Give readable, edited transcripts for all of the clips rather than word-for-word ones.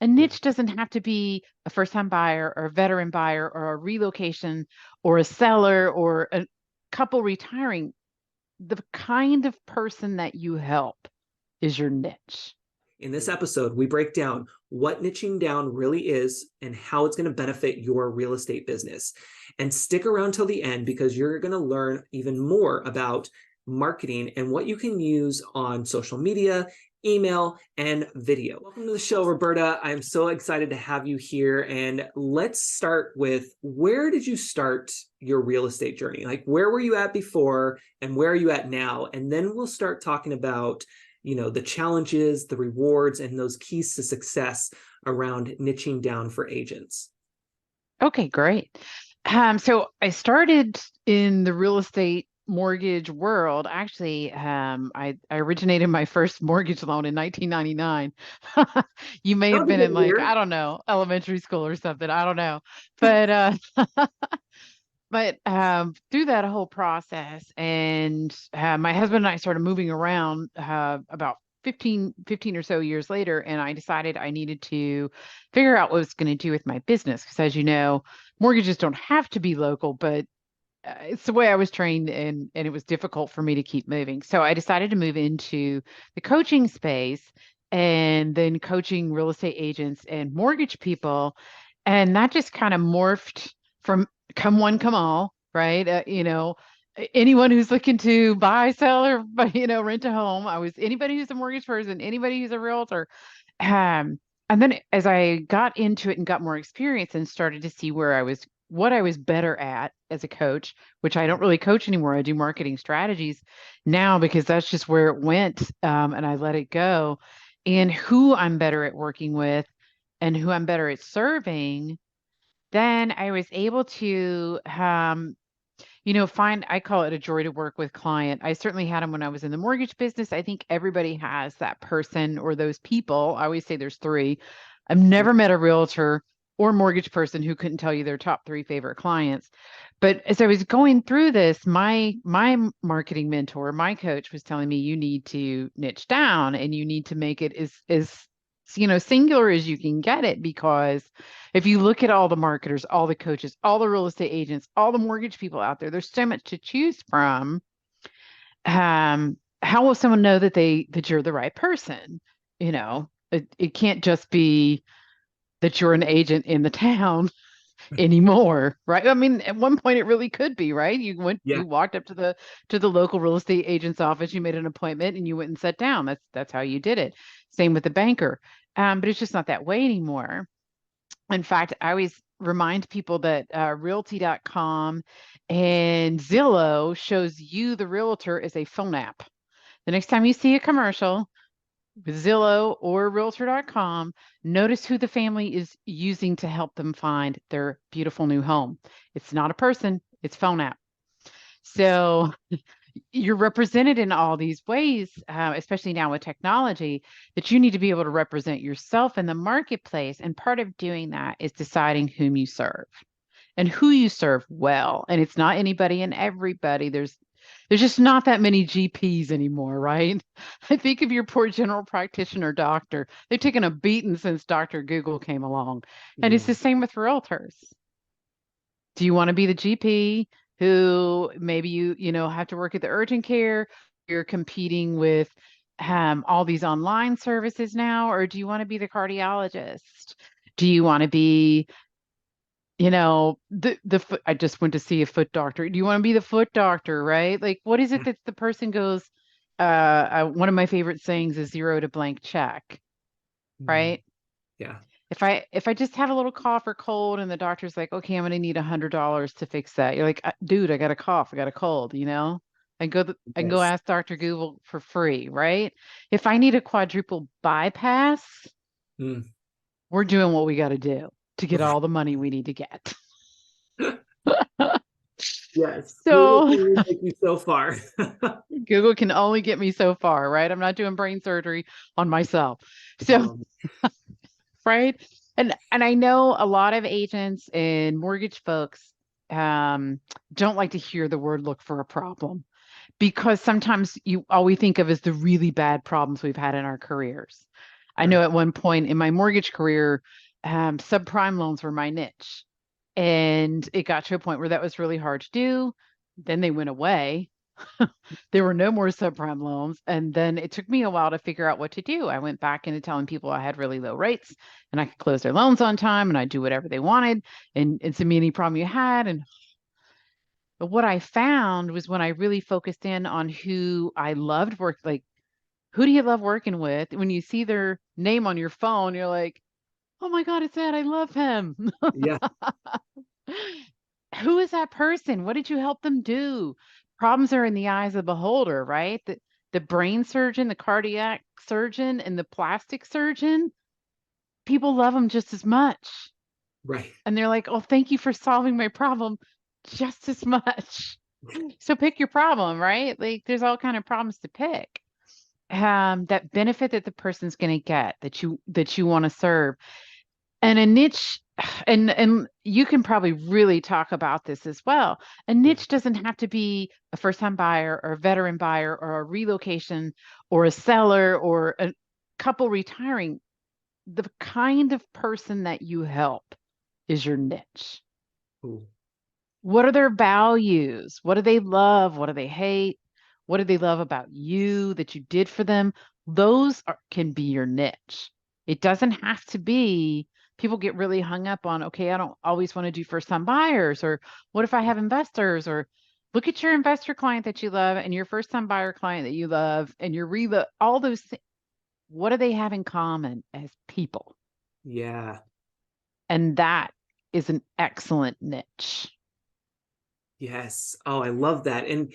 A niche doesn't have to be a first-time buyer or a veteran buyer or a relocation or a seller or a couple retiring. The kind of person that you help is your niche. In this episode, we break down what niching down really is and how it's going to benefit your real estate business. And stick around till the end because you're going to learn even more about marketing and what you can use on social media, email, and video. Welcome to the show, Roberta. I'm so excited to have you here. And let's start with, where did you start your real estate journey? Like, where were you at before and where are you at now? And then we'll start talking about the challenges, the rewards, and those keys to success around niching down for agents. Okay, great. So I started in the real estate mortgage world. Actually, I originated my first mortgage loan in 1999. You may That have was a been good in like, year. I don't know, elementary school or something. I don't know. But through that whole process, and my husband and I started moving around about 15 or so years later, and I decided I needed to figure out what I was going to do with my business. Because as you know, mortgages don't have to be local, but it's the way I was trained, and it was difficult for me to keep moving. So I decided to move into the coaching space and then coaching real estate agents and mortgage people. And that just kind of morphed from come one, come all, right? Anyone who's looking to buy, sell, or rent a home. I was anybody who's a mortgage person, anybody who's a realtor. Um, and then as I got into it and got more experience and started to see what I was better at as a coach, which I don't really coach anymore. I do marketing strategies now because that's just where it went. And I let it go. And who I'm better at working with and who I'm better at serving, then I was able to find, I call it a joy to work with client. I certainly had them when I was in the mortgage business. I think everybody has that person or those people. I always say there's three. I've never met a realtor or mortgage person who couldn't tell you their top three favorite clients. But as I was going through this, my marketing mentor, my coach was telling me you need to niche down and you need to make it as singular as you can get it, because if you look at all the marketers, all the coaches, all the real estate agents, all the mortgage people out there, there's so much to choose from. How will someone know that you're the right person? It can't just be that you're an agent in the town anymore, right? I mean, at one point it really could be, right? Yeah. You walked up to the local real estate agent's office, you made an appointment, and you went and sat down. That's how you did it. Same with the banker. But it's just not that way anymore. In fact, I always remind people that realty.com and Zillow shows you, the realtor, as a phone app. The next time you see a commercial with Zillow or realtor.com, notice who the family is using to help them find their beautiful new home. It's not a person, it's phone app. So you're represented in all these ways, especially now with technology, that you need to be able to represent yourself in the marketplace. And part of doing that is deciding whom you serve and who you serve well. And it's not anybody and everybody. There's just not that many GPs anymore, right? I think of your poor general practitioner doctor. They've taken a beating since Dr. Google came along. And it's Yeah. the same with realtors. Do you want to be the GP who maybe you have to work at the urgent care? You're competing with all these online services now, or do you want to be the cardiologist? Do you want to be, the foot? I just went to see a foot doctor. Do you want to be the foot doctor, right? Like, what is it that the person goes? One of my favorite sayings is zero to blank check, Mm. right? Yeah. If I just have a little cough or cold and the doctor's like, okay, I'm gonna need $100 to fix that. You're like, dude, I got a cough, I got a cold, I can go Yes. ask Dr. Google for free, right? If I need a quadruple bypass, Mm. we're doing what we got to do to get all the money we need to get. Yes. Google So can only take you so far. Google can only get me so far, right? I'm not doing brain surgery on myself. So, Um, right. And I know a lot of agents and mortgage folks don't like to hear the word look for a problem, because sometimes all we think of is the really bad problems we've had in our careers. I know at one point in my mortgage career, subprime loans were my niche. And it got to a point where that was really hard to do. Then they went away. There were no more subprime loans. And then it took me a while to figure out what to do. I went back into telling people I had really low rates and I could close their loans on time and I'd do whatever they wanted. And it's a mini problem you had. And but what I found was when I really focused in on who I loved work, like who do you love working with? When you see their name on your phone, you're like, oh my God, it's that. I love him. Yeah. Who is that person? What did you help them do? Problems are in the eyes of the beholder, right? The brain surgeon, the cardiac surgeon, and the plastic surgeon, people love them just as much. Right. And they're like, oh, thank you for solving my problem just as much. So pick your problem, right? Like there's all kind of problems to pick. That benefit that the person's going to get that you want to serve. And a niche, and you can probably really talk about this as well. A Yeah. niche doesn't have to be a first-time buyer or a veteran buyer or a relocation or a seller or a couple retiring. The kind of person that you help is your niche. Ooh. What are their values? What do they love? What do they hate? What do they love about you that you did for them? Can be your niche. It doesn't have to be, people get really hung up on, okay, I don't always want to do first time buyers, or what if I have investors, or look at your investor client that you love and your first time buyer client that you love and your all those things. What do they have in common as people? Yeah. And that is an excellent niche. Yes. Oh, I love that. And,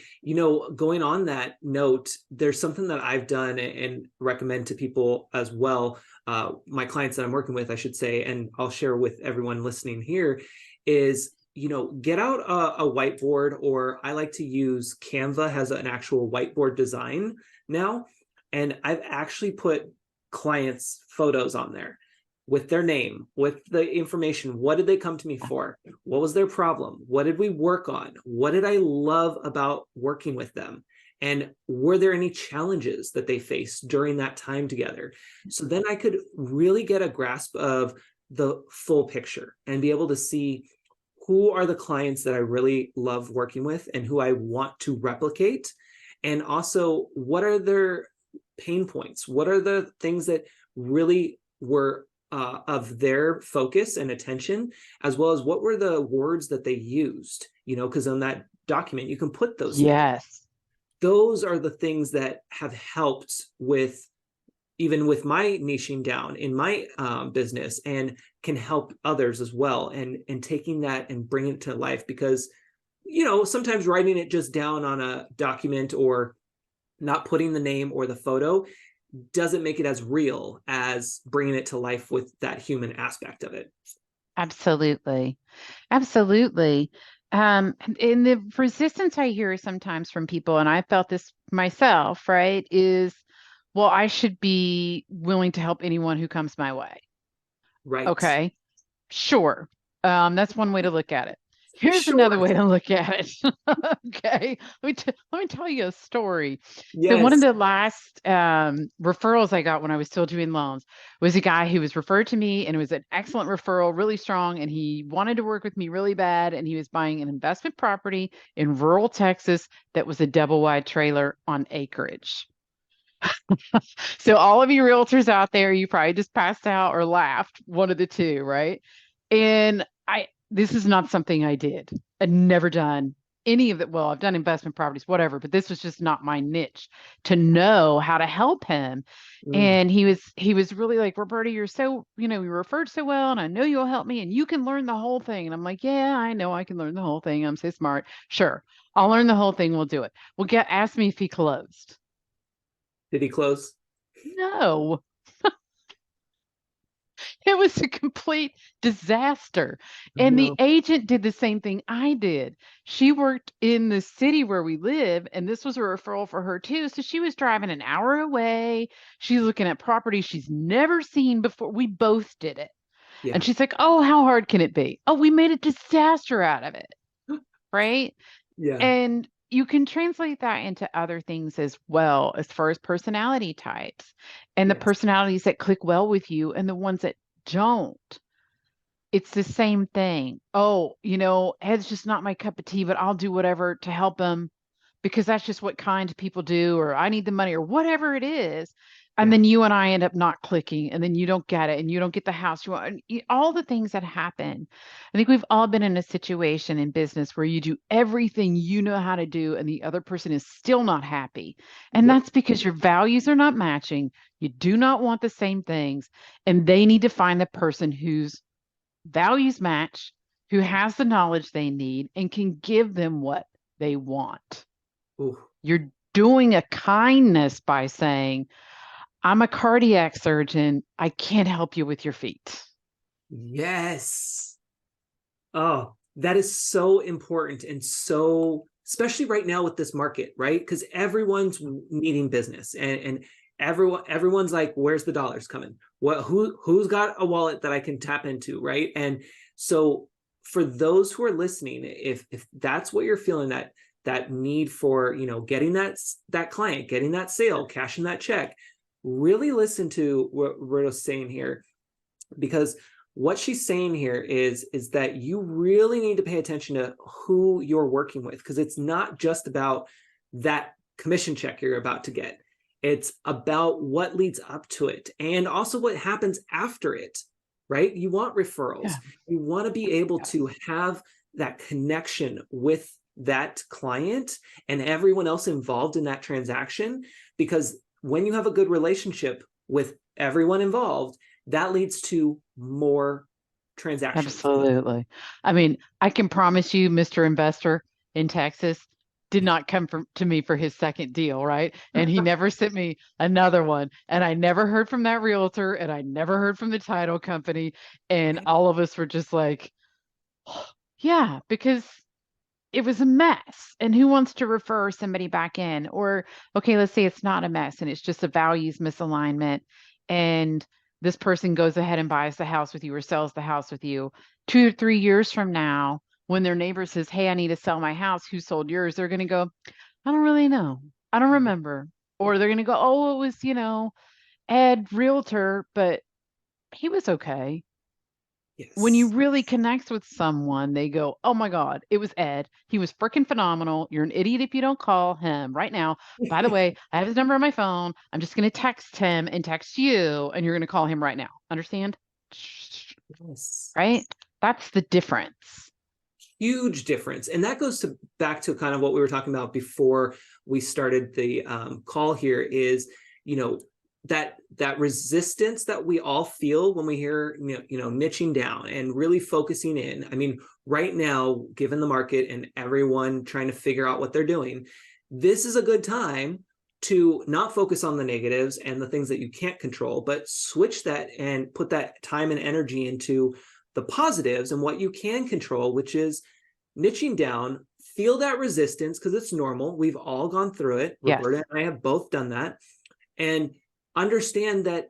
going on that note, there's something that I've done and recommend to people as well. My clients that I'm working with, I should say, and I'll share with everyone listening here is, get out a whiteboard, or I like to use Canva has an actual whiteboard design now. And I've actually put clients' photos on there with their name, with the information. What did they come to me for? What was their problem? What did we work on? What did I love about working with them? And were there any challenges that they faced during that time together? So then I could really get a grasp of the full picture and be able to see who are the clients that I really love working with and who I want to replicate. And also, what are their pain points? What are the things that really were of their focus and attention, as well as what were the words that they used, because on that document, you can put those things. Yes. Those are the things that have helped with, even with my niching down in my business, and can help others as well. And taking that and bringing it to life, because, sometimes writing it just down on a document or not putting the name or the photo doesn't make it as real as bringing it to life with that human aspect of it. Absolutely. Absolutely. And the resistance I hear sometimes from people, and I felt this myself, right, is, well, I should be willing to help anyone who comes my way. Right. Okay, sure. That's one way to look at it. Here's another Sure. way to look at it. Okay, let me tell you a story. So one of Yes. the last referrals I got when I was still doing loans was a guy who was referred to me, and it was an excellent referral, really strong, and he wanted to work with me really bad, and he was buying an investment property in rural Texas that was a double wide trailer on acreage. So all of you realtors out there, you probably just passed out or laughed, one of the two, right? And this is not something I did. I'd never done any of it. Well, I've done investment properties, whatever, but this was just not my niche to know how to help him. Mm. And he was really like, Roberta, you're so, you referred so well, and I know you'll help me and you can learn the whole thing. And I'm like, yeah, I know I can learn the whole thing. I'm so smart. Sure. I'll learn the whole thing. We'll do it. Well, ask me if he closed. Did he close? No. It was a complete disaster. Oh, And the no. agent did the same thing I did. She worked in the city where we live, and this was a referral for her too. So she was driving an hour away. She's looking at property she's never seen before. We both did it. And Yeah. she's like, oh, how hard can it be? Oh, we made a disaster out of it. Right. Yeah. And you can translate that into other things as well, as far as personality types and the Yes. personalities that click well with you and the ones that don't. It's the same thing. Oh, Ed's just not my cup of tea, but I'll do whatever to help him because that's just what kind people do, or I need the money, or whatever it is. And Yeah. then you and I end up not clicking, and then you don't get it, and you don't get the house you want, and all the things that happen. I think we've all been in a situation in business where you do everything you know how to do, and the other person is still not happy. And Yep. that's because your values are not matching. You do not want the same things, and they need to find the person whose values match, who has the knowledge they need, and can give them what they want. Ooh, You're doing a kindness by saying, I'm a cardiac surgeon. I can't help you with your feet. yes. Oh, that is so important, and so, especially right now with this market, right? Because everyone's needing business, and everyone's like, where's the dollars coming? Who's got a wallet that I can tap into, right? And so for those who are listening, if that's what you're feeling, that need for, getting that client, getting that sale, cashing that check, really listen to what Roberta's saying here, because what she's saying here is that you really need to pay attention to who you're working with, because it's not just about that commission check you're about to get. It's about what leads up to it, and also what happens after it, right? You want referrals. Yeah. You want to be able Yes. to have that connection with that client and everyone else involved in that transaction, because when you have a good relationship with everyone involved, that leads to more transactions. Absolutely. I mean, I can promise you, Mr. Investor in Texas did not come to me for his second deal, right? And he never sent me another one. And I never heard from that realtor, and I never heard from the title company. And Right? all of us were just like, yeah, because it was a mess. And who wants to refer somebody back in? Or, okay, let's say it's not a mess and it's just a values misalignment. And this person goes ahead and buys the house with you or sells the house with you 2 or 3 years from now, when their neighbor says, hey, I need to sell my house. Who sold yours? They're going to go, I don't really know. I don't remember. Or they're going to go, oh, it was, Ed Realtor, but he was okay. When you Yes. really connect with someone, they go, oh my God, it was Ed. He was freaking phenomenal. You're an idiot if you don't call him right now. By the way, I have his number on my phone. I'm just going to text him and text you, and you're going to call him right now. Understand? Yes. Right? That's the difference. Huge difference. And that goes back to kind of what we were talking about before we started the call here, is, you know, that resistance that we all feel when we hear, niching down and really focusing in. I mean, right now, given the market and everyone trying to figure out what they're doing, this is a good time to not focus on the negatives and the things that you can't control, but switch that and put that time and energy into the positives and what you can control, which is niching down. Feel that resistance, because it's normal. We've all gone through it. Yes. Roberta and I have both done that. And understand that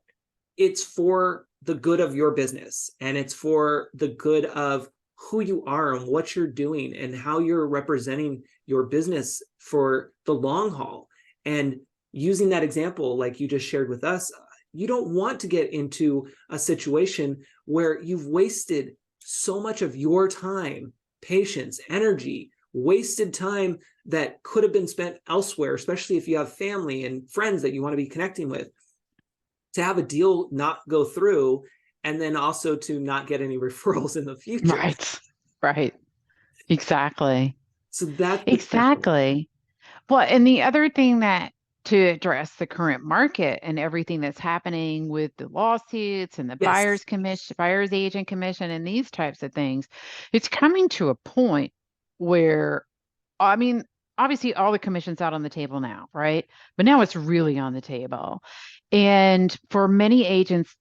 it's for the good of your business, and it's for the good of who you are and what you're doing and how you're representing your business for the long haul. And using that example, like you just shared with us, you don't want to get into a situation where you've wasted so much of your time, patience, energy, wasted time that could have been spent elsewhere, especially if you have family and friends that you want to be connecting with, to have a deal not go through, and then also to not get any referrals in the future. Right. Right. Exactly. So that's the challenge. Exactly. Well, and the other thing that to address the current market and everything that's happening with the lawsuits and the Yes. buyer's commission, buyer's agent commission, and these types of things, it's coming to a point where, I mean, obviously all the commission's out on the table now, right? But now it's really on the table. And for many agents,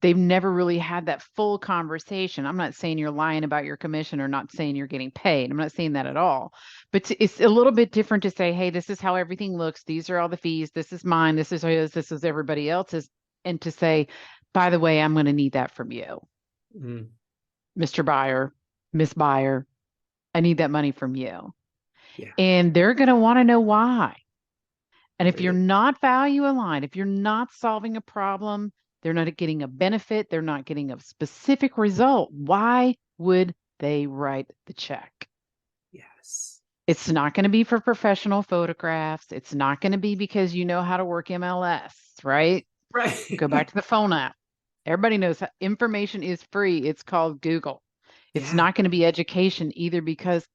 they've never really had that full conversation. I'm not saying you're lying about your commission or not saying you're getting paid. I'm not saying that at all. But it's a little bit different to say, hey, this is how everything looks. These are all the fees. This is mine. This is his. This is everybody else's. And to say, by the way, I'm going to need that from you, Mm. Mr. Buyer, Miss Buyer. I need that money from you. Yeah. and they're going to want to know why. And if you're Really. not value aligned, if you're not solving a problem, they're not getting a benefit, they're not getting a specific result, why would they write the check? Yes. It's not going to be for professional photographs. It's not going to be because you know how to work MLS, right? Go back Right. to the phone app. Everybody knows information is free. It's called Google. It's Yeah. not going to be education either because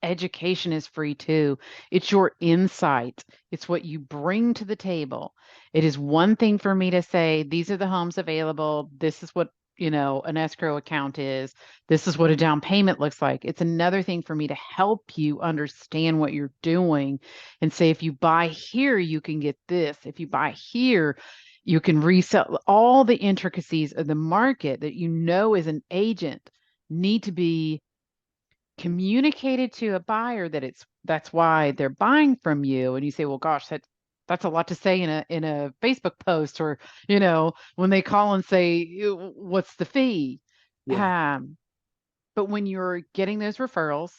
education is free too. It's your insight. It's what you bring to the table. It is one thing for me to say, these are the homes available. This is what, an escrow account is. This is what a down payment looks like. It's another thing for me to help you understand what you're doing and say, if you buy here, you can get this. If you buy here, you can resell. All the intricacies of the market that as an agent need to be communicated to a buyer that's why they're buying from you. And you say, well, gosh, that's a lot to say in a Facebook post, or when they call and say, what's the fee? Yeah. um but when you're getting those referrals,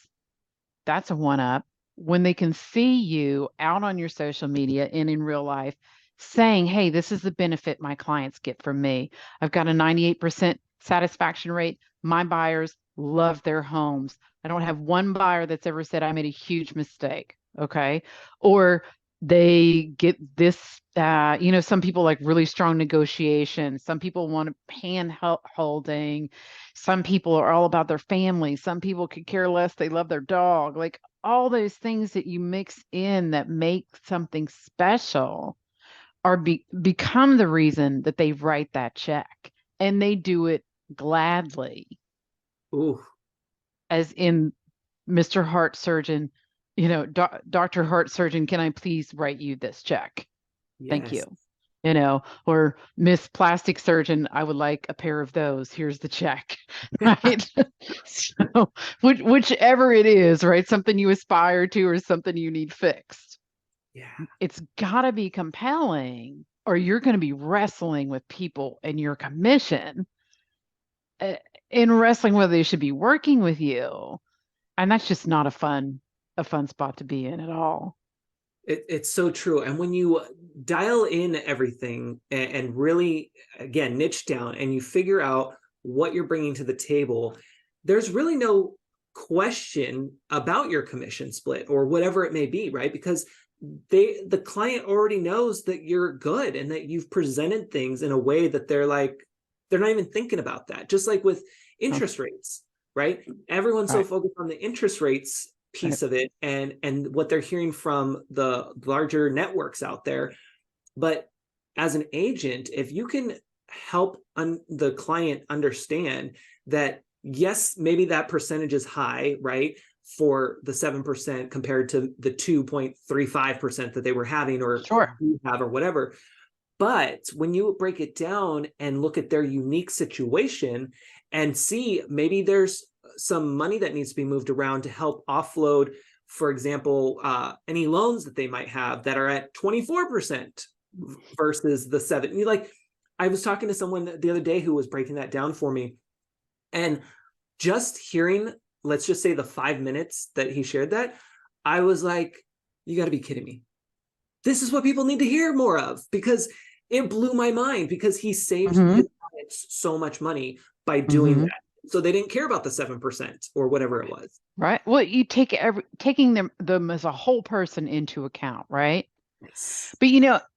that's a one up. When they can see you out on your social media and in real life saying, hey, this is the benefit my clients get from me. I've got a 98% satisfaction rate. My buyers love their homes. I don't have one buyer that's ever said I made a huge mistake. Okay. Or they get this, some people like really strong negotiation. Some people want hand holding. Some people are all about their family. Some people could care less. They love their dog. Like all those things that you mix in that make something special become the reason that they write that check, and they do it gladly, Ooh. as in Mr. Heart Surgeon, Dr. Heart Surgeon, can I please write you this check? Thank you. Yes. Or Miss Plastic Surgeon, I would like a pair of those. Here's the check, right? So, whichever it is, right? Something you aspire to or something you need fixed. Yeah. It's got to be compelling, or you're going to be wrestling with people in your commission, uh, in wrestling whether they should be working with you. And that's just not a fun spot to be in at all. It's so true. And when you dial in everything and really, again, niche down and you figure out what you're bringing to the table, there's really no question about your commission split or whatever it may be, right? Because the client already knows that you're good and that you've presented things in a way that they're not even thinking about that. Just like with Oh, interest rates, right? Everyone's so right, focused on the interest rates right. piece of it and what they're hearing from the larger networks out there. But as an agent, if you can help the client understand that, yes, maybe that percentage is high, right, for the 7% compared to the 2.35% that they were having or Sure. have or whatever. But when you break it down and look at their unique situation and see maybe there's some money that needs to be moved around to help offload, for example, any loans that they might have that are at 24% versus the seven. I was talking to someone the other day who was breaking that down for me. And just hearing, let's just say the 5 minutes that he shared that, I was like, you got to be kidding me. This is what people need to hear more of, because it blew my mind, because he saved Hmm. his clients so much money by doing Hmm. that. So they didn't care about the 7% or whatever it was. Right. Well, you taking them as a whole person into account, right? Yes. But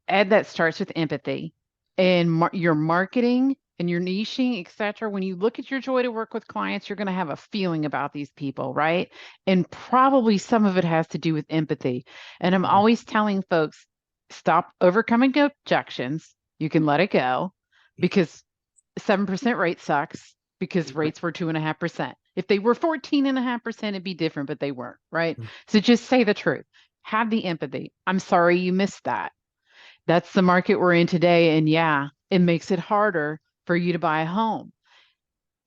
Ed, that starts with empathy and your marketing and your niching, etc. When you look at your joy to work with clients, you're going to have a feeling about these people, right? And probably some of it has to do with empathy. And I'm always telling folks, stop overcoming objections. You can let it go, because 7% rate sucks, because rates were 2.5%. If they were 14.5%, it'd be different, but they weren't, right? So just say the truth. Have the empathy. I'm sorry you missed that. That's the market we're in today. And yeah, it makes it harder for you to buy a home.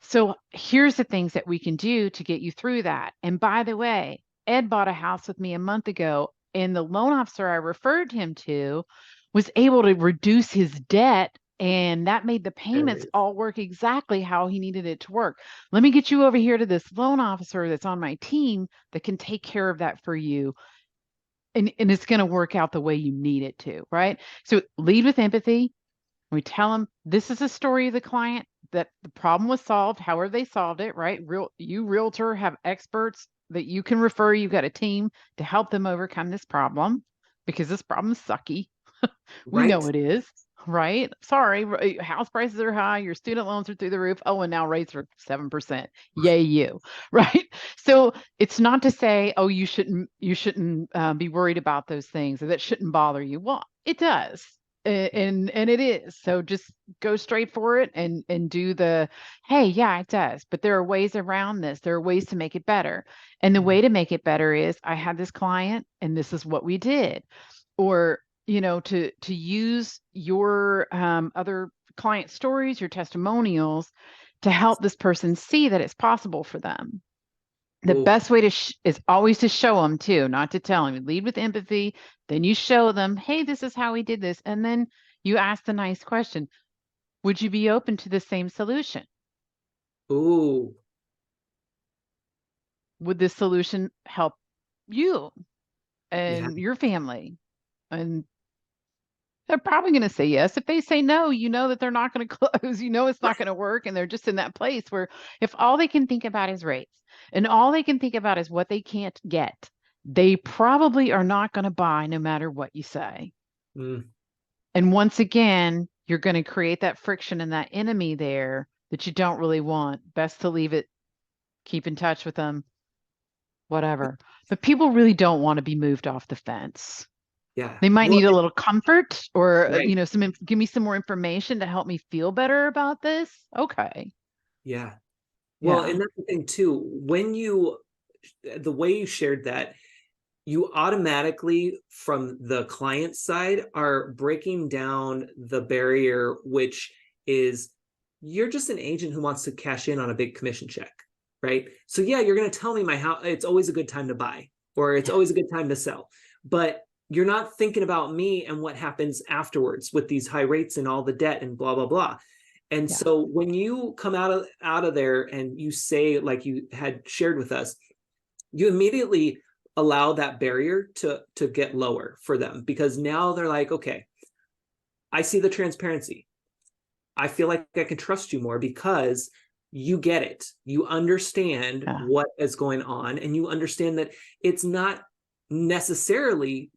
So here's the things that we can do to get you through that. And by the way, Ed bought a house with me a month ago, and the loan officer I referred him to was able to reduce his debt And that made the There payments it is. all work exactly how he needed it to work. Let me get you over here to this loan officer that's on my team that can take care of that for you. And it's going to work out the way you need it to, right? So lead with empathy. We tell them this is a story of the client, that the problem was solved, however they solved it, right? You realtor have experts that you can refer. You've got a team to help them overcome this problem because this problem's sucky. We Right. know it is, right? Sorry, house prices are high, your student loans are through the roof. Oh, and now rates are 7%. Yay, you, right? So it's not to say, oh, you shouldn't be worried about those things, or that shouldn't bother you. Well, it does. And it is. So just go straight for it and do the, hey, yeah, it does. But there are ways around this. There are ways to make it better. And the Mm. way to make it better is I had this client and this is what we did. Or to use your other client stories, your testimonials, to help this person see that it's possible for them. The Oh, best way is always to show them too, not to tell them. Lead with empathy, then you show them, hey, this is how we did this, and then you ask the nice question: would you be open to the same solution? oh, Would this solution help you yeah, and your family? And they're probably going to say yes. If they say no, you know that they're not going to close. You know it's not going to work. And they're just in that place where if all they can think about is rates and all they can think about is what they can't get, they probably are not going to buy no matter what you say. mm, And once again, you're going to create that friction and that enemy there that you don't really want. Best to leave it, keep in touch with them, whatever. But people really don't want to be moved off the fence. yeah. They might Well, need a little comfort or, right. give me some more information to help me feel better about this. Okay. Yeah. Well, Yeah. and that's the thing too. The way you shared that, you automatically, from the client side, are breaking down the barrier, which is you're just an agent who wants to cash in on a big commission check, right? So yeah, you're going to tell me my house, it's always a good time to buy, or it's Yeah. always a good time to sell, but you're not thinking about me and what happens afterwards with these high rates and all the debt and blah blah blah. And Yeah. so when you come out of there and you say, like you had shared with us, you immediately allow that barrier to get lower for them, because now they're like, okay, I see the transparency. I feel like I can trust you more because you get it. You understand Yeah. what is going on, and you understand that it's not necessarily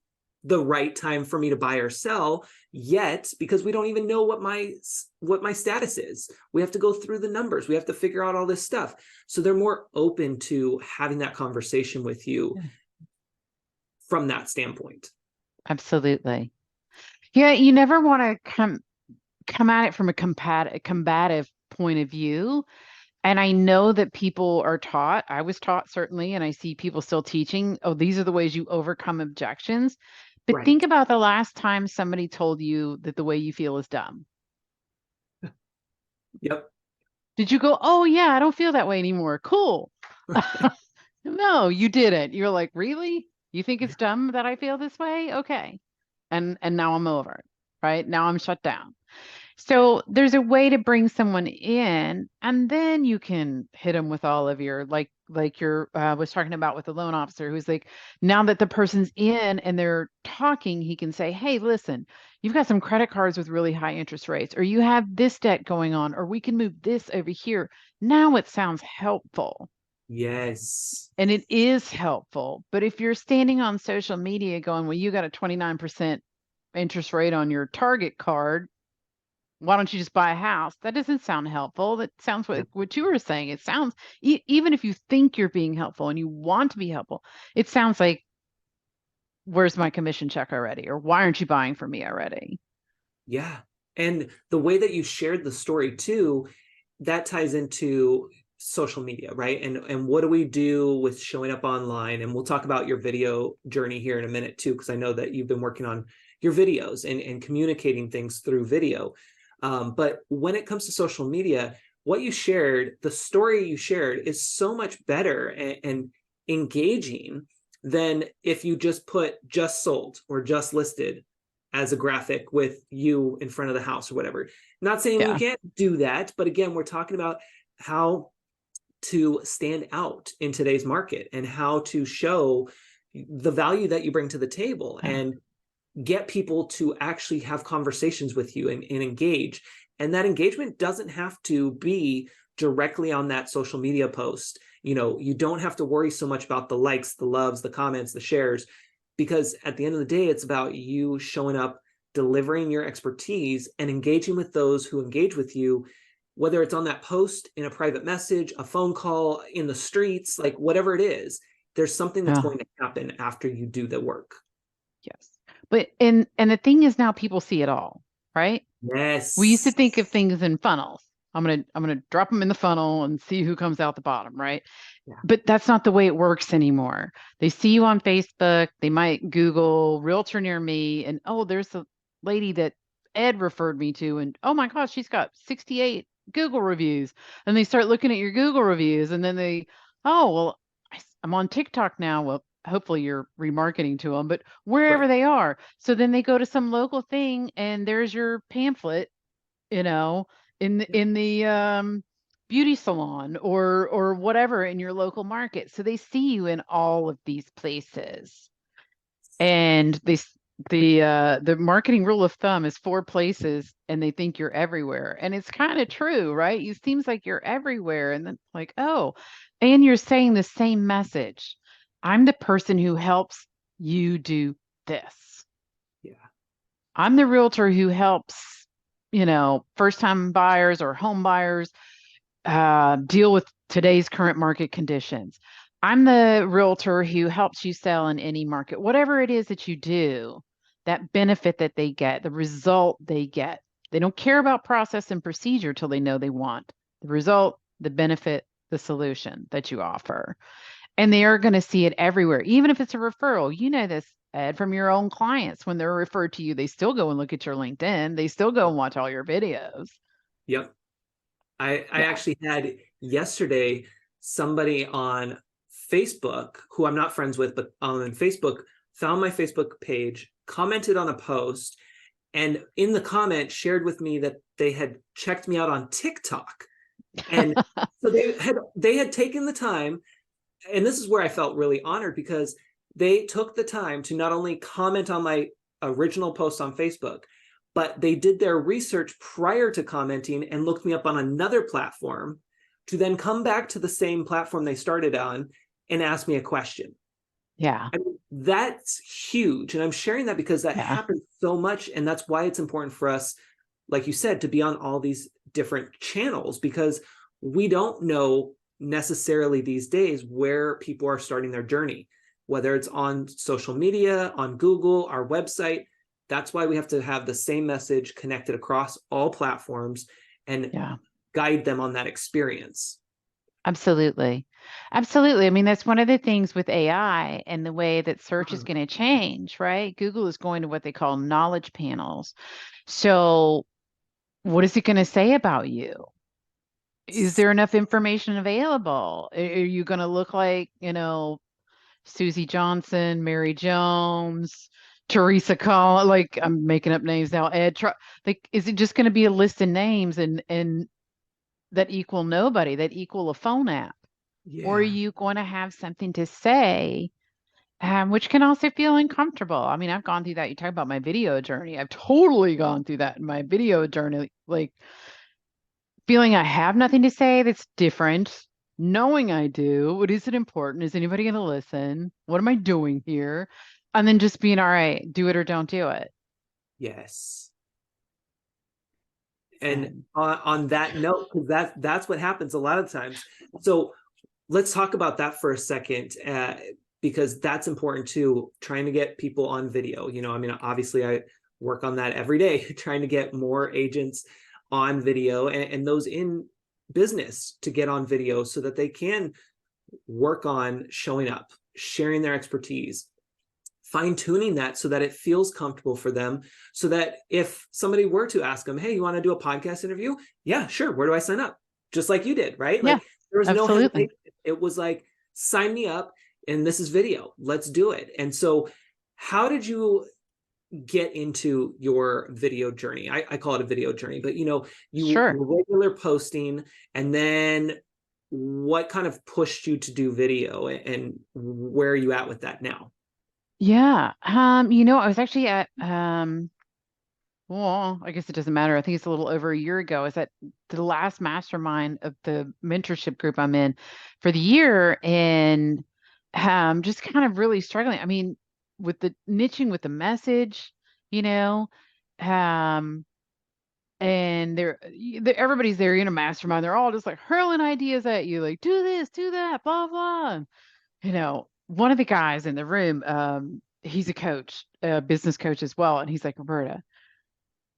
the right time for me to buy or sell yet, because we don't even know what my status is. We have to go through the numbers. We have to figure out all this stuff. So they're more open to having that conversation with you Yeah. from that standpoint. Absolutely. Yeah. You never want to come at it from a combative point of view. And I know that people are taught, I was taught certainly, and I see people still teaching, oh, these are the ways you overcome objections. But Right. think about the last time somebody told you that the way you feel is dumb. Yep. Did you go, oh, yeah, I don't feel that way anymore? Cool. No, you didn't. You're like, really? You think it's Yeah. dumb that I feel this way? Okay. And now I'm over it, right? Now I'm shut down. So there's a way to bring someone in, and then you can hit them with all of your like your was talking about with the loan officer who's like, now that the person's in and they're talking, he can say, hey, listen, you've got some credit cards with really high interest rates, or you have this debt going on, or we can move this over here. Now it sounds helpful. Yes. And it is helpful. But if you're standing on social media going, well, you got a 29% interest rate on your Target card, why don't you just buy a house? That doesn't sound helpful. That sounds Yeah. what you were saying. It sounds, even if you think you're being helpful and you want to be helpful, it sounds like, where's my commission check already? Or why aren't you buying for me already? Yeah. And the way that you shared the story too, that ties into social media, right? And what do we do with showing up online? And we'll talk about your video journey here in a minute too, because I know that you've been working on your videos and communicating things through video. But when it comes to social media, what you shared, the story you shared, is so much better and engaging than if you just put just sold or just listed as a graphic with you in front of the house or whatever. Not saying you Yeah. can't do that, but again, we're talking about how to stand out in today's market and how to show the value that you bring to the table Yeah. and get people to actually have conversations with you and engage. And that engagement doesn't have to be directly on that social media post. You don't have to worry so much about the likes, the loves, the comments, the shares, because at the end of the day, it's about you showing up, delivering your expertise, and engaging with those who engage with you, whether it's on that post, in a private message, a phone call, in the streets, like whatever it is, there's something that's Yeah. going to happen after you do the work. Yes. But and the thing is now people see it all, right? We used to Yes. think of things in funnels. I'm gonna drop them in the funnel and see who comes out the bottom, right? Yeah. But that's not the way it works anymore. They see you on Facebook, they might Google realtor near me, and oh, there's a lady that Ed referred me to, and oh my gosh, she's got 68 Google reviews. And they start looking at your Google reviews, and then oh, well, I'm on TikTok now. Well, hopefully you're remarketing to them, but wherever Right. they are. So then they go to some local thing, and there's your pamphlet, you know, Yeah. in the beauty salon or whatever in your local market. So they see you in all of these places. And the marketing rule of thumb is 4 places and they think you're everywhere. And it's kind of true, right? It seems like you're everywhere. And then like, oh, and you're saying the same message. I'm the person who helps you do this. Yeah. I'm the realtor who helps, first time buyers or home buyers deal with today's current market conditions. I'm the realtor who helps you sell in any market, whatever it is that you do, that benefit that they get, the result they get. They don't care about process and procedure till they know they want the result, the benefit, the solution that you offer. And they are going to see it everywhere, even if it's a referral. You know this, Ed, from your own clients. When they're referred to you, they still go and look at your LinkedIn. They still go and watch all your videos. Yep. I Yeah. actually had yesterday somebody on Facebook who I'm not friends with, but on Facebook found my Facebook page, commented on a post, and in the comment shared with me that they had checked me out on TikTok. And so they had taken the time, and this is where I felt really honored because they took the time to not only comment on my original post on Facebook, but they did their research prior to commenting and looked me up on another platform to then come back to the same platform they started on and ask me a question. Yeah. I mean, that's huge. And I'm sharing that because that Yeah. happens so much. And that's why it's important for us, like you said, to be on all these different channels, because we don't know necessarily these days where people are starting their journey, whether it's on social media, on Google, our website. That's why we have to have the same message connected across all platforms and Yeah. guide them on that experience. Absolutely. Absolutely. I mean, that's one of the things with AI and the way that search is Uh-huh. going to change, right? Google is going to what they call knowledge panels. So, what is it going to say about you? Is there enough information available? Are you going to look like, Susie Johnson, Mary Jones, Teresa Collins? Like, I'm making up names now. Like, is it just going to be a list of names and that equal nobody, that equal a phone app? Or are Yeah. you going to have something to say, which can also feel uncomfortable? I mean, I've gone through that. You talk about my video journey. I've totally gone through that in my video journey, like feeling I have nothing to say that's different, knowing I do. What is it important? Is anybody going to listen? What am I doing here? And then just being all right, do it or don't do it. Yes. And And on that note, because that's what happens a lot of times. So let's talk about that for a second, because that's important too. Trying to get people on video. I mean, obviously, I work on that every day, trying to get more agents on video and those in business to get on video so that they can work on showing up, sharing their expertise, fine tuning that so that it feels comfortable for them. So that if somebody were to ask them, hey, you want to do a podcast interview? Yeah, sure. Where do I sign up? Just like you did, right? yeah, Like there was no absolutely. hesitation. It was like, sign me up and this is video. Let's do it. And so, how did you get into your video journey? I call it a video journey, but you Sure. were regular posting, and then what kind of pushed you to do video, and where are you at with that now? Yeah. I was actually at well, I guess it doesn't matter. I think it's a little over a year ago. I was at the last mastermind of the mentorship group I'm in for the year, and just kind of really struggling. I mean, with the niching with the message, you know, um, and everybody's there in a mastermind. They're all just like hurling ideas at you, like do this, do that, blah blah. One of the guys in the room, he's a coach, a business coach as well, and he's like, Roberta,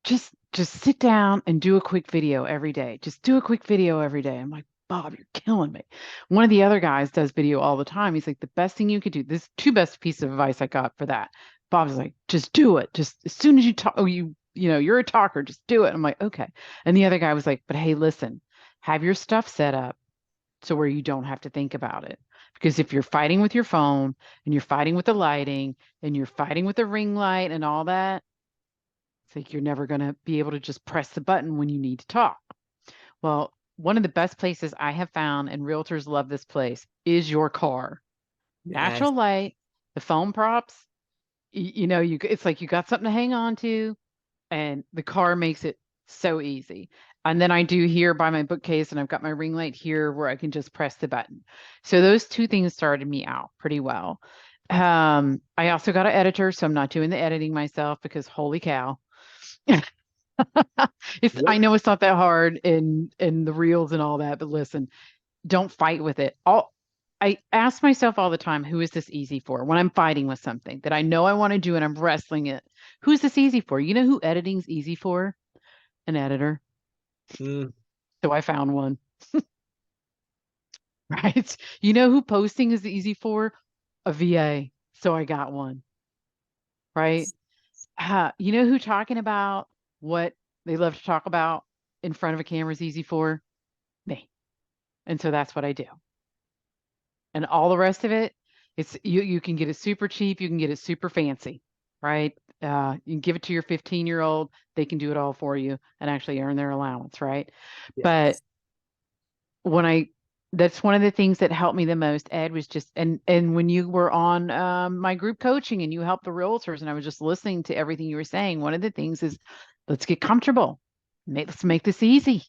just sit down and do a quick video every day. Just do a quick video every day. I'm like, Bob, you're killing me. One of the other guys does video all the time. He's like, the best thing you could do. This two best pieces of advice I got for that. Bob's like, just do it. Just as soon as you talk, you're a talker, just do it. I'm like, okay. And the other guy was like, but hey, listen, have your stuff set up so where you don't have to think about it. Because if you're fighting with your phone and you're fighting with the lighting and you're fighting with the ring light and all that, it's like you're never going to be able to just press the button when you need to talk. Well, one of the best places I have found, and realtors love this place, is your car. Yes. Natural light, the foam props, it's like you got something to hang on to, and the car makes it so easy. And then I do here by my bookcase, and I've got my ring light here where I can just press the button. So those two things started me out pretty well. I also got an editor, so I'm not doing the editing myself because holy cow. I What? know it's not that hard in the reels and all that, but listen, don't fight with it. I ask myself all the time, who is this easy for? When I'm fighting with something that I know I want to do and I'm wrestling it, who's this easy for? You know who editing's easy for? An editor. Mm, So I found one, right? You know who posting is easy for? A VA. So I got one, right? You know who talking about what they love to talk about in front of a camera is easy for? Me. And so that's what I do. And all the rest of it, it's you can get it super cheap, you can get it super fancy, right? You can give it to your 15-year-old, they can do it all for you and actually earn their allowance, right? But yes. when I that's one of the things that helped me the most, Ed, was just and when you were on my group coaching and you helped the realtors and I was just listening to everything you were saying, one of the things is let's get comfortable. Let's make this easy.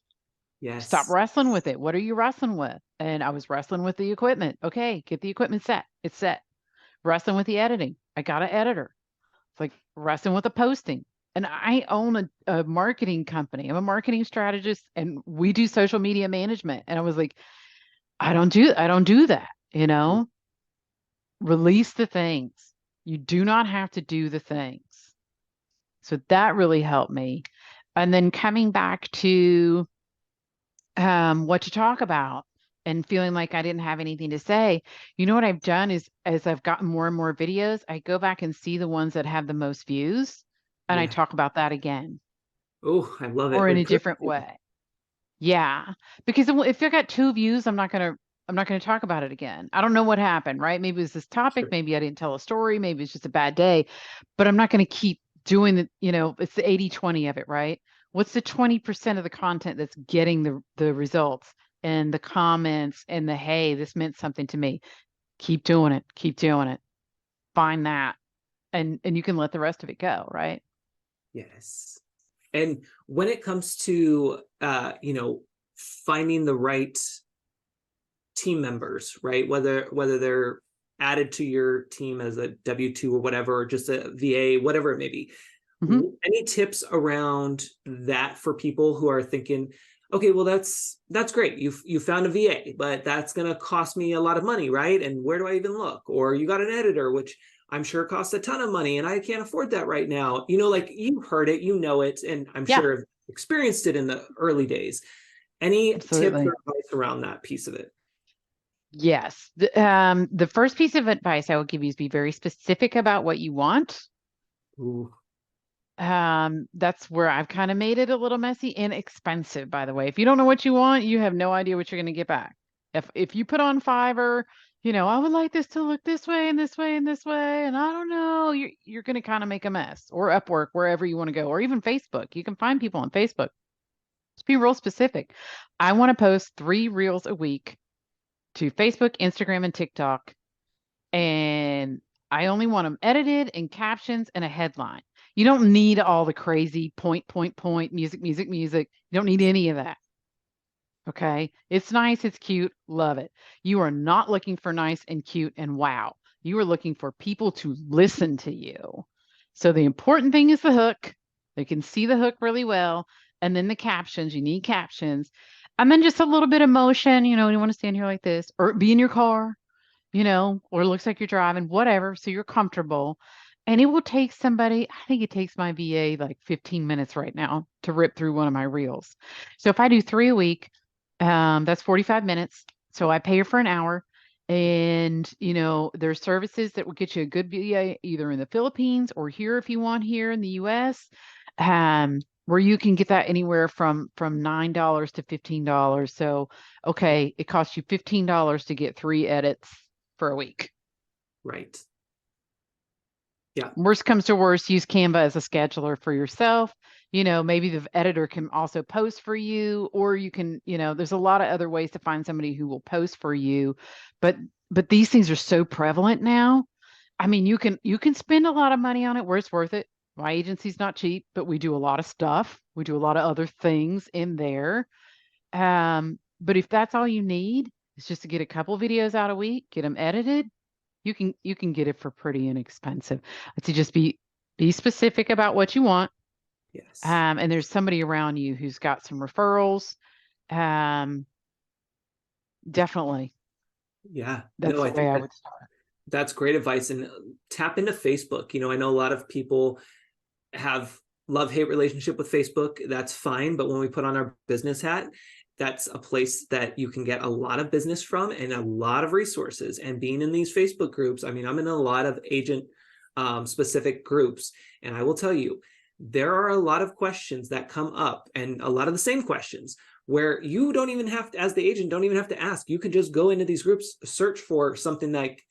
Stop Yes. wrestling with it. What are you wrestling with? And I was wrestling with the equipment. Okay, get the equipment set. It's set. Wrestling with the editing. I got an editor. It's like wrestling with the posting. And I own a marketing company. I'm a marketing strategist and we do social media management. And I was like, I don't do that, you know? Release the things. You do not have to do the things. So that really helped me. And then coming back to what to talk about and feeling like I didn't have anything to say. You know what I've done is as I've gotten more and more videos, I go back and see the ones that have the most views and I Yeah. talk about that again Oh, I love it. or in a Like, different way. Yeah, because if I got two views, I'm not gonna talk about it again. I don't know what happened, right? Maybe it was this topic, sure. maybe I didn't tell a story, maybe it's just a bad day, but I'm not gonna keep doing it's the 80/20 of it, right? What's the 20% of the content that's getting the results and the comments and the hey, this meant something to me. Keep doing it, keep doing it. Find that. And you can let the rest of it go, right? Yes. And when it comes to finding the right team members, right? Whether they're added to your team as a W-2 or whatever, or just a VA, whatever it may be. Mhm. Any tips around that for people who are thinking, okay, well, that's great. You found a VA, but that's going to cost me a lot of money, right? And where do I even look? Or you got an editor, which I'm sure costs a ton of money, and I can't afford that right now. Like you heard it, it, and I'm Yeah, sure have experienced it in the early days. Any tips or absolutely. advice around that piece of it? Yes. The first piece of advice I will give you is be very specific about what you want. Ooh, That's where I've kind of made it a little messy and expensive, by the way. If you don't know what you want, you have no idea what you're going to get back. If you put on Fiverr I would like this to look this way and this way and this way. And I don't know, you're going to kind of make a mess, or Upwork, wherever you want to go, or even Facebook. You can find people on Facebook. Just be real specific. I want to post 3 reels a week to Facebook, Instagram, and TikTok. And I only want them edited and captions and a headline. You don't need all the crazy point, music, music, music. You don't need any of that. Okay. It's nice. It's cute. Love it. You are not looking for nice and cute and wow. You are looking for people to listen to you. So the important thing is the hook. They can see the hook really well. And then the captions, you need captions. And then just a little bit of motion. You want to stand here like this or be in your car, or it looks like you're driving, whatever. So you're comfortable. And it will take somebody, I think it takes my VA like 15 minutes right now to rip through one of my reels. So if I do 3 a week, that's 45 minutes. So I pay her for an hour. And, there's services that will get you a good VA either in the Philippines or here if you want here in the US, where you can get that anywhere from $9 to $15. So, okay, it costs you $15 to get 3 edits for a week. Right. Yeah. Worst comes to worst, use Canva as a scheduler for yourself. Maybe the editor can also post for you, or you can, there's a lot of other ways to find somebody who will post for you. But these things are so prevalent now. I mean, you can spend a lot of money on it where it's worth it. My agency's not cheap, but we do a lot of stuff. We do a lot of other things in there. But if that's all you need, it's just to get a couple videos out a week, get them edited, you can get it for pretty inexpensive. To just be specific about what you want. Yes. And there's somebody around you who's got some referrals. Definitely. Yeah. That's No, the I way think I that would start. that's great advice. And tap into Facebook. I know a lot of people have love-hate relationship with Facebook. That's fine. But when we put on our business hat, that's a place that you can get a lot of business from and a lot of resources. And being in these Facebook groups, I mean, I'm in a lot of agent specific groups, and I will tell you, there are a lot of questions that come up and a lot of the same questions where you don't even have to, as the agent, don't even have to ask. You could just go into these groups, search for something like,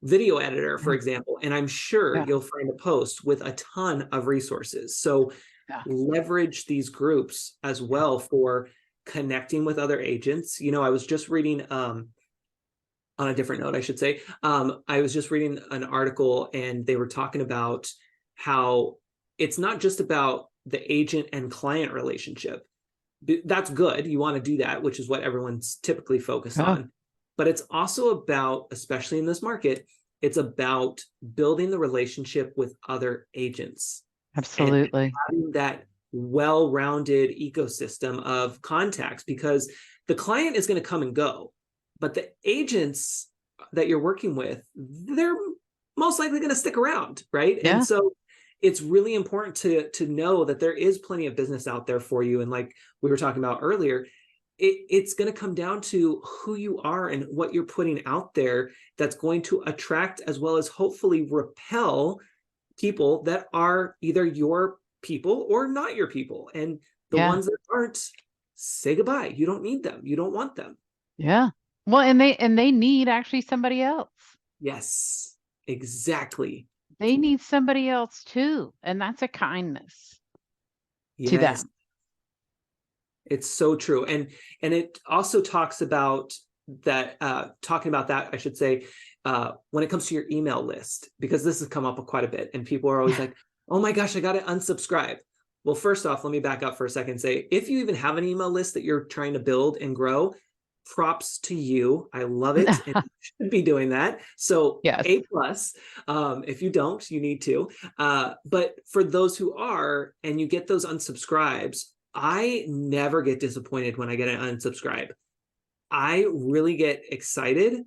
video editor, for Yeah. example, and I'm sure Yeah. you'll find a post with a ton of resources. So Yeah. leverage these groups as well for connecting with other agents. I was just reading, on a different note, I should say, I was just reading an article and they were talking about how it's not just about the agent and client relationship. That's good. You want to do that, which is what everyone's typically focused Oh, on. But it's also about, especially in this market, it's about building the relationship with other agents and absolutely. having that well-rounded ecosystem of contacts, because the client is going to come and go, but the agents that you're working with, they're most likely going to stick around, right? And Yeah. so it's really important to know that there is plenty of business out there for you. And like we were talking about earlier, it's going to come down to who you are and what you're putting out there that's going to attract as well as hopefully repel people that are either your people or not your people. And the Yeah. ones that aren't, say goodbye. You don't need them. You don't want them. Yeah. Well, and they need actually somebody else. Yes, exactly. They need somebody else too. And that's a kindness to Yes, them. it's so true. And it also talks about that, talking about that, I should say, when it comes to your email list, because this has come up quite a bit and people are always like, oh my gosh, I got to unsubscribe. Well, first off, let me back up for a second and say, if you even have an email list that you're trying to build and grow, props to you. I love it. And you should be doing that. So Yes. A plus. If you don't, you need to. But for those who are, and you get those unsubscribes, I never get disappointed when I get an unsubscribe. I really get excited,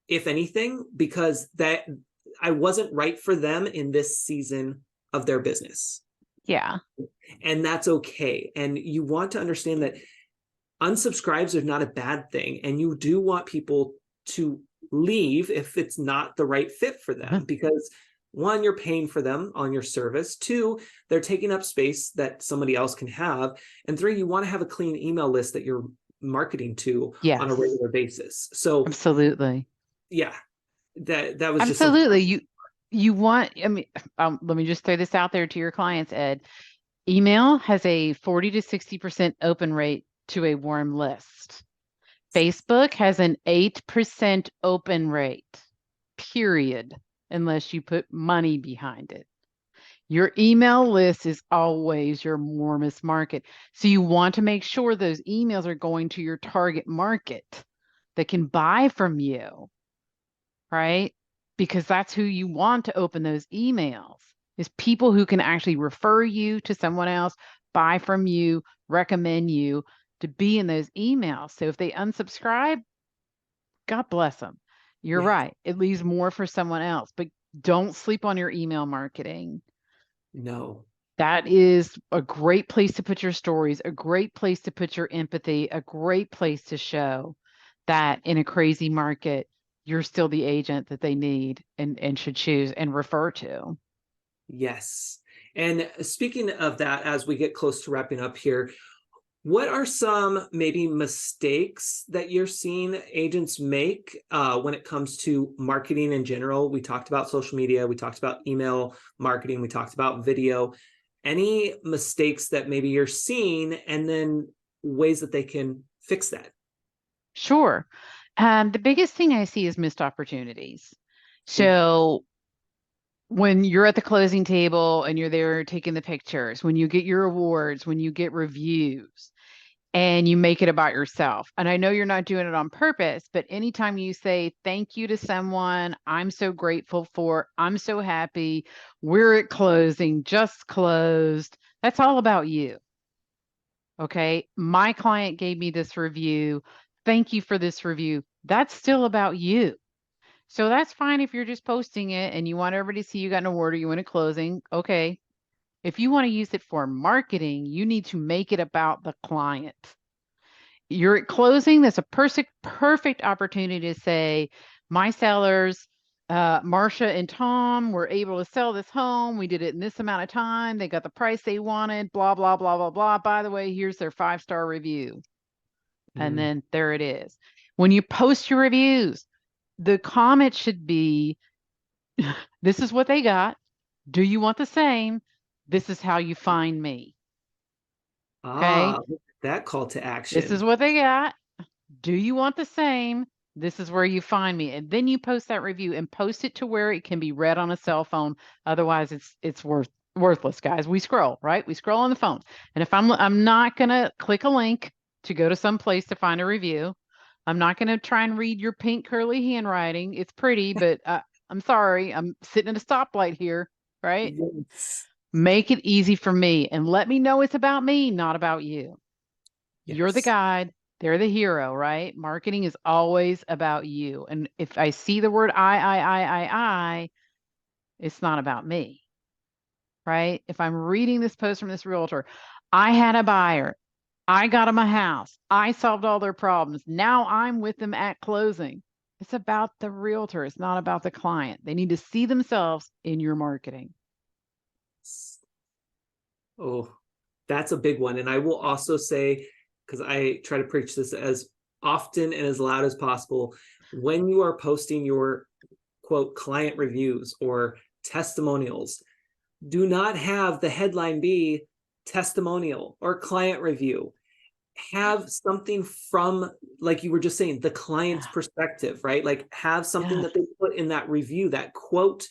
if anything, because that I wasn't right for them in this season of their business. Yeah. And that's okay. And you want to understand that unsubscribes are not a bad thing. And you do want people to leave if it's not the right fit for them, because one, you're paying for them on your service. Two, they're taking up space that somebody else can have. And three, you want to have a clean email list that you're marketing to on a Yes. regular basis. So Absolutely. yeah, that was just something. Absolutely. You want, I mean, let me just throw this out there to your clients, Ed. Email has a 40 to 60% open rate to a warm list. Facebook has an 8% open rate, period, unless you put money behind it. Your email list is always your warmest market. So you want to make sure those emails are going to your target market that can buy from you, right? Because that's who you want to open those emails is people who can actually refer you to someone else, buy from you, recommend you to be in those emails. So if they unsubscribe, God bless them. You're Yeah, right. It leaves more for someone else, but don't sleep on your email marketing. no, That is a great place to put your stories, a great place to put your empathy, a great place to show that in a crazy market, you're still the agent that they need and should choose and refer to. yes. And speaking of that, as we get close to wrapping up here, what are some maybe mistakes that you're seeing agents make when it comes to marketing in general? We talked about social media, we talked about email marketing, we talked about video. Any mistakes that maybe you're seeing, and then ways that they can fix that? Sure. The biggest thing I see is missed opportunities. Ooh. So when you're at the closing table and you're there taking the pictures, when you get your awards, when you get reviews, and you make it about yourself. And I know you're not doing it on purpose, but anytime you say thank you to someone, I'm so grateful for, I'm so happy, we're at closing, just closed, that's all about you. Okay. My client gave me this review. Thank you for this review. That's still about you. So that's fine if you're just posting it and you want everybody to see you got an award or you win a closing. Okay. If you want to use it for marketing, you need to make it about the client. You're at closing. That's a perfect opportunity to say, my sellers, Marcia and Tom, were able to sell this home. We did it in this amount of time. They got the price they wanted, blah, blah, blah, blah, blah. By the way, here's their 5-star review. And Mm, then there it is. When you post your reviews, the comment should be, this is what they got. Do you want the same? This is how you find me. Okay. that call to This is action. what they got. Do you want the same? This is where you find me. And then you post that review and post it to where it can be read on a cell phone. Otherwise, it's worthless, guys. We scroll, right? We scroll on the phone. And if I'm not gonna click a link to go to some place to find a review. I'm not gonna try and read your pink curly handwriting. It's pretty, but I'm sorry. I'm sitting at a stoplight here, right? Yes. Make it easy for me and let me know it's about me, not about you. You're the Yes. guide, they're the hero, right? Marketing is always about you. And if I see the word I, it's not about me, right? If I'm reading this post from this realtor, I had a buyer, I got them a house, I solved all their problems. Now I'm with them at closing. It's about the realtor, it's not about the client. They need to see themselves in your marketing. Oh, that's a big one. And I will also say, because I try to preach this as often and as loud as possible, when you are posting your quote client reviews or testimonials, do not have the headline be testimonial or client review. Have something from, like you were just saying, the client's Yeah. perspective, right? Like have something Yeah. that they put in that review, that quote,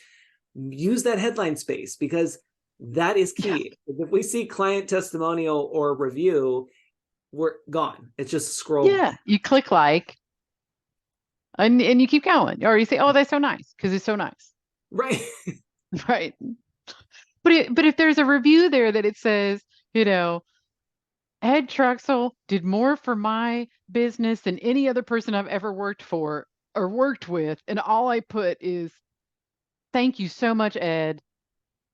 use that headline space because that is Yeah. key. If we see client testimonial or review, we're gone. It's just a scroll Yeah. bar. You click like and you keep going. Or you say, oh, that's so nice because it's so nice. Right. Right. But if there's a review there that it says, you know, Ed Troxell did more for my business than any other person I've ever worked for or worked with, and all I put is thank you so much, Ed,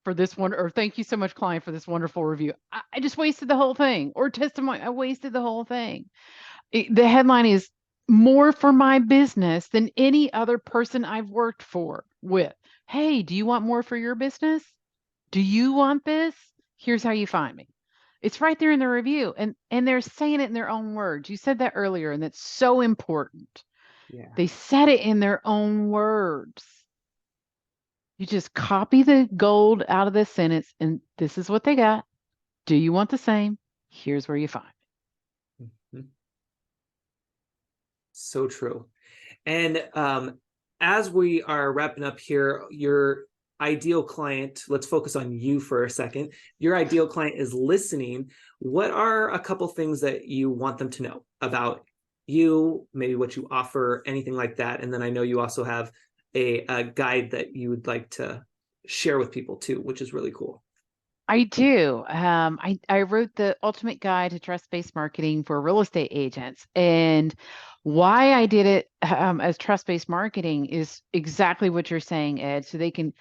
for this one, or thank you so much, client, for this wonderful review. I just wasted the whole thing, or testimony. I wasted the whole thing. The headline is more for my business than any other person I've worked for with. Hey, do you want more for your business? Do you want this? Here's how you find me. It's right there in the review and they're saying it in their own words. You said that earlier and that's so important. Yeah. They said it in their own words. You just copy the gold out of this sentence, and this is what they got. Do you want the same? Here's where you find Mhm. So true. And as we are wrapping up here, your ideal client, let's focus on you for a second. Your ideal client is listening. What are a couple things that you want them to know about you, maybe what you offer, anything like that? And then I know you also have a guide that you would like to share with people too, which is really cool. I do. I wrote the ultimate guide to trust-based marketing for real estate agents. And why I did it as trust-based marketing is exactly what you're saying, Ed. So they can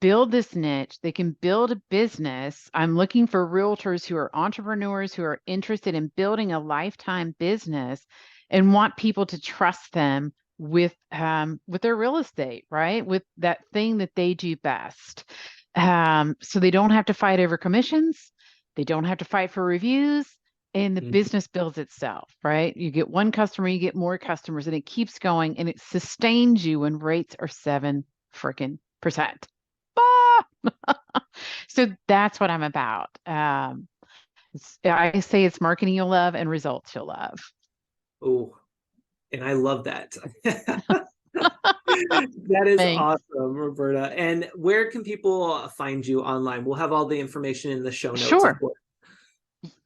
build this niche, they can build a business. I'm looking for realtors who are entrepreneurs who are interested in building a lifetime business and want people to trust them with their real estate, right? With that thing that they do best. So they don't have to fight over commissions, they don't have to fight for reviews, and the Mhm. business builds itself, right? You get one customer, you get more customers, and it keeps going and it sustains you when rates are 7 freaking percent. Ah! So that's what I'm about. I say it's marketing you'll love and results you'll love. Oh, and I love that. That is Thanks. awesome, Roberta. And where can people find you online? We'll have all the information in the show notes, of Sure. course.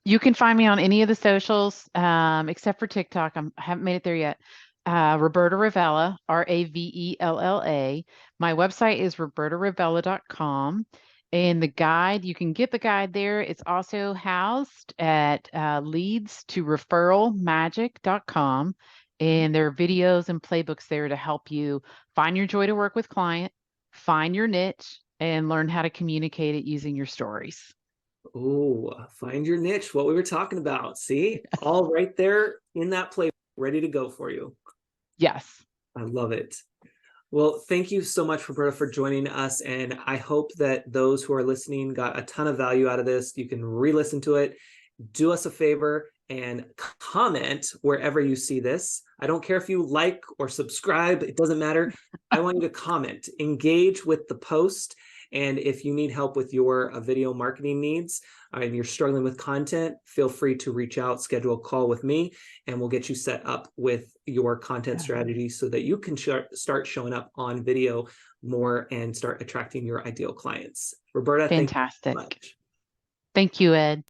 You can find me on any of the socials, except for TikTok. I haven't made it there yet. Roberta Ravella, Ravella. My website is robertaravella.com. And the guide, you can get the guide there. It's also housed at leads to referralmagic.com. And there are videos and playbooks there to help you find your joy to work with client, find your niche, and learn how to communicate it using your stories. Oh, find your niche, what we were talking about. See, all right there in that play, ready to go for you. Yes. I love it. Well, thank you so much, Roberta, for joining us. And I hope that those who are listening got a ton of value out of this. You can re listen to it. Do us a favor and comment wherever you see this. I don't care if you like or subscribe, it doesn't matter. I want you to comment, engage with the post. And if you need help with your video marketing needs and you're struggling with content, feel free to reach out, schedule a call with me, and we'll get you set up with your content strategy so that you can start showing up on video more and start attracting your ideal clients. Roberta, thank you so Fantastic. much. Thank you, Ed.